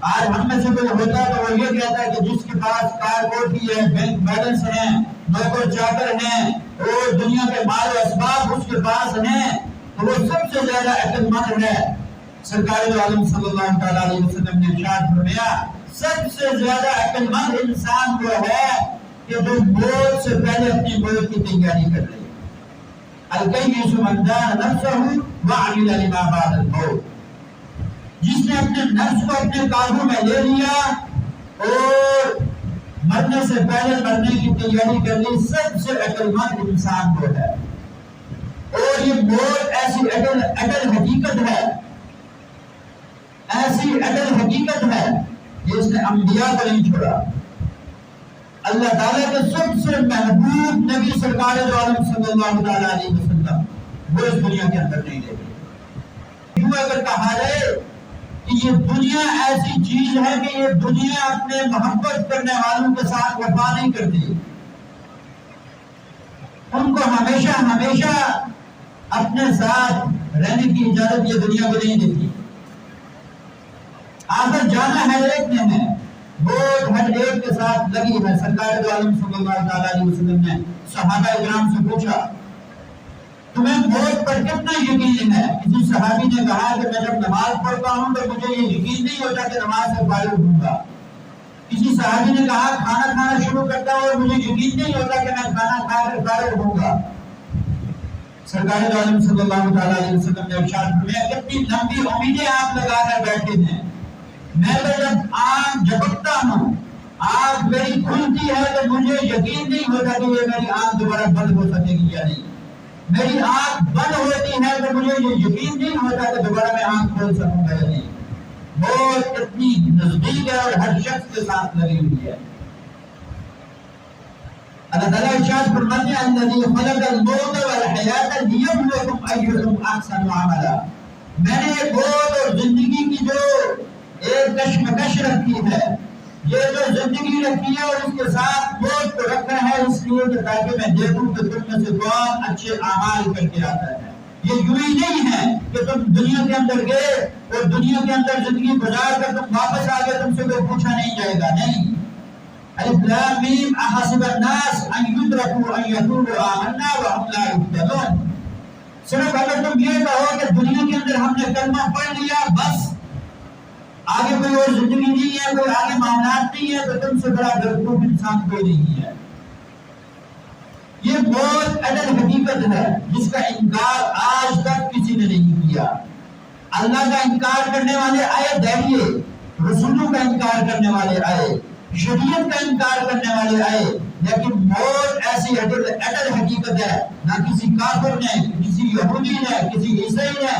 آج ہم میں سے کوئی ہوتا ہے تو وہ یہ کہتا ہے کہ جس کے پاس کار کوٹھی ہے، بینک بیلنس ہے، نوکر چاکر ہیں اور دنیا کے مال و اسباب اس کے پاس ہیں، تو وہ سب سے زیادہ عقل مند ہے۔ سرکار عالم صلی اللہ تعالیٰ علیہ وسلم نے ارشاد فرمایا سب سے زیادہ عقل مند انسان وہ ہے کہ جو موت سے پہلے اپنی موت کی تیاری کر لے۔ الکیس من دان نفسہ وعمل لما بعد الموت، جس نے اپنے نفس کو اپنے قابو میں لے لیا اور مرنے سے پہلے مرنے کی تیاری کر لی، سب سے عقل مند انسان وہ ہے۔ اور یہ موت ایسی اٹل حقیقت ہے، ایسی اٹل حقیقت ہے کہ اس نے انبیاء کو نہیں چھوڑا۔ اللہ تعالیٰ کے سب سے محبوب نبی سرکار دو عالم صلی اللہ تعالیٰ علیہ وسلم وہ اس دنیا کے اندر نہیں رہے۔ یوں اگر کہا جائے کہ یہ دنیا ایسی چیز ہے کہ یہ دنیا اپنے محبت کرنے والوں کے ساتھ وفا نہیں کرتی، ان کو ہمیشہ ہمیشہ اپنے ساتھ رہنے کی اجازت یہ دنیا کو نہیں دیتی۔ آخر جانا ہے ایک نے ہے، موت ہر ایک کے ساتھ لگی ہے۔ سرکار دو عالم صلی اللہ تعالیٰ علیہ وسلم نے صحابہ اکرام سے پوچھا تمہیں موت پر کتنا یقین ہے؟ کسی صحابی نے کہا کہ میں جب نماز پڑھتا ہوں تو مجھے یہ یقین نہیں ہوتا کہ نماز سے فارغ ہوں گا۔ کسی صحابی نے کہا کھانا کھانا شروع کرتا ہوں اور مجھے یقین نہیں ہوتا کہ میں کھانا کھا کر فارغ ہوں گا۔ سرکار دو عالم صلی اللہ تعالیٰ علیہ وسلم نے ارشاد فرمایا کتنی لمبی امیدیں آپ لگا کر بیٹھے ہیں، میں تو جب آنکھ جھپکتا ہوں آنکھ میری کھلتی ہے تو مجھے یقین نہیں ہوتا کہ یہ میری آنکھ دوبارہ بند ہو سکے گی یا نہیں، میری آنکھ بند ہوتی ہے تو مجھے یہ یقین نہیں ہوتا کہ دوبارہ میں آنکھ کھول سکوں گا یا نہیں۔ موت اتنی نزدیک ہے اور ہر شخص کے ساتھ لگی ہوئی ہے۔ اللہ تعالیٰ ارشاد فرماتے ہیں الذی خلق الموت والحیاۃ لیبلوکم ایکم احسن عملا، میں نے موت اور زندگی کی جو ایک کشمکش رکھی ہے، یہ جو زندگی رکھی ہے اور اس کے ساتھ موت کو رکھا ہے اس لیے کہ تاکہ میں دیکھوں کہ تم میں سے کون اچھے اعمال کر کے آتا ہے۔ یہ یوں ہی نہیں ہے کہ تم دنیا کے اندر گئے اور دنیا کے اندر زندگی گزار کر تم واپس آ گئے، تم سے کوئی پوچھا نہیں جائے گا، نہیں۔ الف لام میم احسب الناس ان یترکوا ان یقولوا آمنا وهم لا یفتنون، صرف اگر تم یہ کہو کہ دنیا کے اندر ہم نے کلمہ پڑھ لیا بس آگے کوئی اور زندگی نہیں ہے، کوئی آگے معاملات نہیں ہے، تو تم سے بڑا بیوقوف انسان کوئی نہیں ہے۔ یہ موت اٹل حقیقت ہے جس کا انکار آج تک کسی نے نہیں کیا۔ اللہ کا انکار کرنے والے آئے دہریے، رسولوں کا انکار کرنے والے آئے، شریعت کا انکار کرنے والے آئے، لیکن موت ایسی اٹل حقیقت ہے، نہ کسی کافر نے، کسی یہودی نے، کسی عیسائی نے،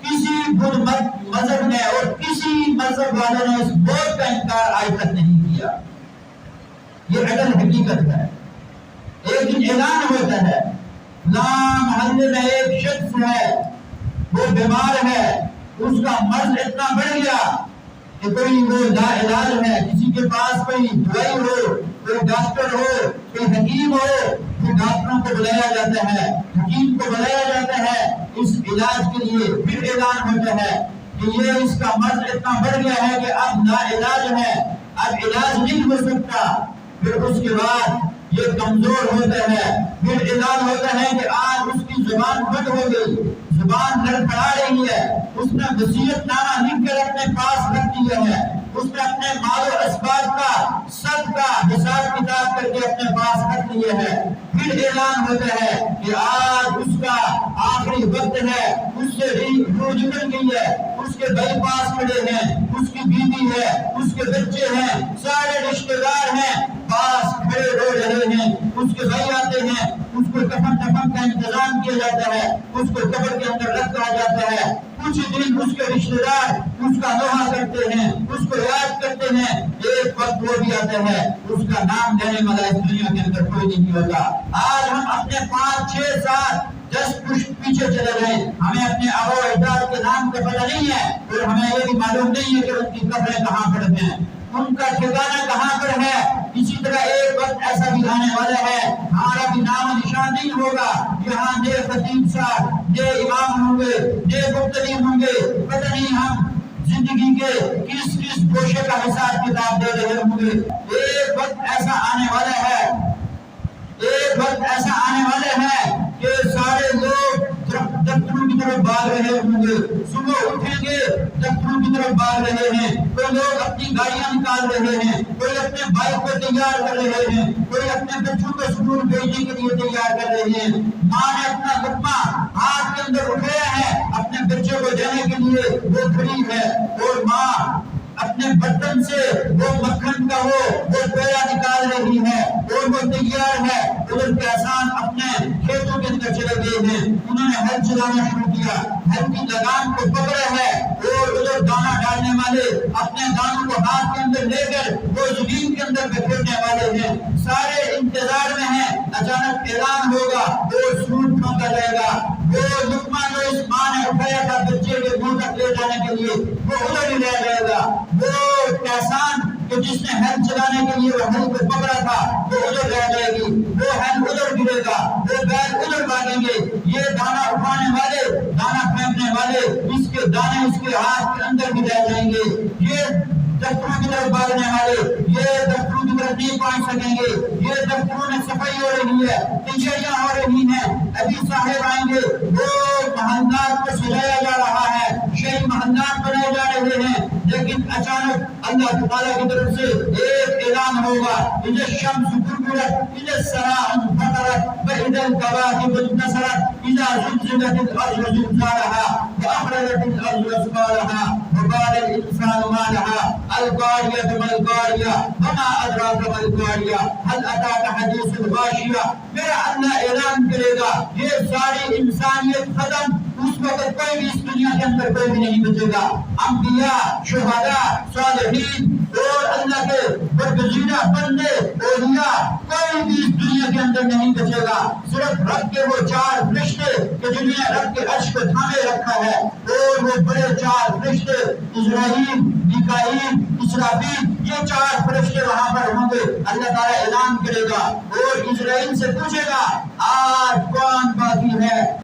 کسی بدھ مذہب نے اور کسی مذہب والے نے اس موت کا انکار آج تک نہیں کیا۔ یہ اٹل حقیقت ہے۔ ایک دن اعلان ہوتا ہے فلاں محلے میں ایک شخص ہے وہ بیمار ہے، اس کا مرض اتنا بڑھ گیا کہ کوئی وہ لا علاج ہے، کسی کے پاس کوئی دوائی ہو، کوئی ڈاکٹر ہو، کوئی حکیم ہو، پھر ڈاکٹروں کو بلایا جاتا ہے، حکیم کو بلایا جاتا ہے اس علاج کے لیے، پھر اعلان ہوتا ہے کہ یہ اس کا مرض اتنا بڑھ گیا ہے کہ اب لا علاج ہے، اب علاج نہیں ہو سکتا۔ پھر اس کے بعد یہ کمزور ہوتا ہے، پھر اعلان ہوتا ہے کہ آج اس کی زبان بند ہو گئی، زبان لڑکھڑا رہی ہے، اس نے وصیت نامہ لکھ کر اپنے پاس رکھ دیا ہے، اس نے اپنے مال و اسباب کا سب کا حساب کتاب کر کے اپنے پاس رکھ لیا ہے۔ پھر اعلان ہوتا ہے کہ آج اس کا آخری وقت ہے، اس سے روح نکل گئی ہے، اس کے بھائی پاس کھڑے ہیں، اس کی بیوی ہے، اس کے بچے ہیں، سارے رشتے دار ہیں، پاس کھڑے رو رہے ہیں، اس کے بھائی آتے ہیں، اس کو کفن کا انتظام کیا جاتا ہے، اس کو قبر کے اندر رکھا جاتا ہے، کچھ دن اس کے رشتے دار اس کا دعا کرتے ہیں، اس کو یاد کرتے ہیں، ایک وقت وہ بھی آتا ہے اس کا نام لینے والا اس دنیا کے اندر کوئی نہیں ہوتا۔ آج ہم اپنے 5 6 7 10 پشت پیچھے چلے گئے، ہمیں اپنے آبا و اجداد کے نام کا پتہ نہیں ہے اور ہمیں یہ بھی معلوم نہیں ہے کہ ان کی قبریں کہاں پر ہیں، ان کا ٹھکانہ کہاں پر ہے۔ اسی طرح ایک وقت ایسا بھی آنے والا ہے ہمارا بھی نام نشان نہیں ہوگا، یہاں نئے خطیب صاحب، نئے امام ہوں گے، نئے مبتدی ہوں گے، پتہ نہیں ہم زندگی کے کس گوشے کا حساب کتاب دے رہے ہوں گے۔ ایک وقت ایسا آنے والا ہے، ایک وقت ایسا آنے والا ہے کہ سارے لوگ دفتروں کی طرف بھاگ رہے ہوں گے، صبح اٹھیں گے دفتروں کی طرف بھاگ رہے ہیں، کوئی لوگ اپنی گاڑیاں نکال رہے ہیں، کوئی اپنے بائک کو تیار کر رہے ہیں، کوئی اپنے بچوں کو اسکول بھیجنے کے لیے تیار کر رہے ہیں۔ ماں نے اپنا لقمہ ہاتھ کے اندر اٹھایا ہے اپنے بچے کو دینے کے لیے، وہ کھڑی ہے، اور ماں اپنے برتن سے وہ مکھن کا وہ پیڑا نکال رہی ہے اور وہ تیار ہے۔ ادھر کسان اپنے کھیتوں کے اندر چلے گئے ہیں، انہوں نے ہل چلانا شروع کیا، ہل کی لگام کو پکڑا ہے، اور ادھر دانا ڈالنے والے اپنے دانوں کو ہاتھ کے اندر لے کر وہ زمین کے اندر بکھیرنے والے ہیں۔ سارے انتظار میں ہیں، اچانک اعلان ہوگا اور سود پھونکا جائے گا۔ وہ لقمہ جو اس ماں نے اٹھایا تھا بچے کے منہ تک لے جانے کے لیے، وہ ادھر ہی رہ جائے گا۔ وہ کسان کہ جس نے ہل چلانے کے لیے وہ ہل کو پکڑا تھا، وہ ادھر رہ جائے گی، وہ ہل ادھر گرے گا، وہ بیل ادھر بھاگیں گے۔ یہ دانا اٹھانے والے، دانا پھینکنے والے، اس کے دانے اس کے ہاتھ کے اندر بھی رہ جائیں گے۔ یہ دفتروں کی طرف بھاگنے والے، یہ دفتروں کی طرف نہیں پہنچ سکیں گے۔ یہ دفتروں میں صفائی ہو رہی ہے، تنچیاں ہو رہی ہیں، ابھی صاحب آئیں گے، وہ محلات کو سجایا جا رہا ہے، شہری محلات بنائے جا رہے ہیں، لیکن اچانک اللہ تعالیٰ کی طرف سے ایک اعلان ہوگا، اذا الشمس كورت، اذا السماء انفطرت، واذا الكواكب انتثرت، اذا زلزلت الارض زلزالها واخرجت الارض اثقالها وقال الانسان ما لها القارية ما القارية وما ادراك ما القارية هل اتاك حديث الغاشية۔ میرا اللہ اعلان کرے گا، یہ ساری انسانیت ختم، اس وقت کوئی بھی اس دنیا کے اندر کوئی بھی نہیں بچے گا۔ انبیاء، شہداء، صالحین اور اللہ کے برگزیدہ بندے، اولیاء، کوئی بھی اس دنیا کے اندر نہیں بچے گا، صرف رب کے وہ چار فرشتے کہ جنہیں رب کے عرش کو تھامے رکھا ہے، اور وہ بڑے چار فرشتے اسرائیل، میکائیل، اسرافیل، یہ چار فرشتے وہاں پر ہوں گے۔ اللہ تعالیٰ اعلان کرے گا اور اسرائیل سے پوچھے گا آج کون باقی ہے؟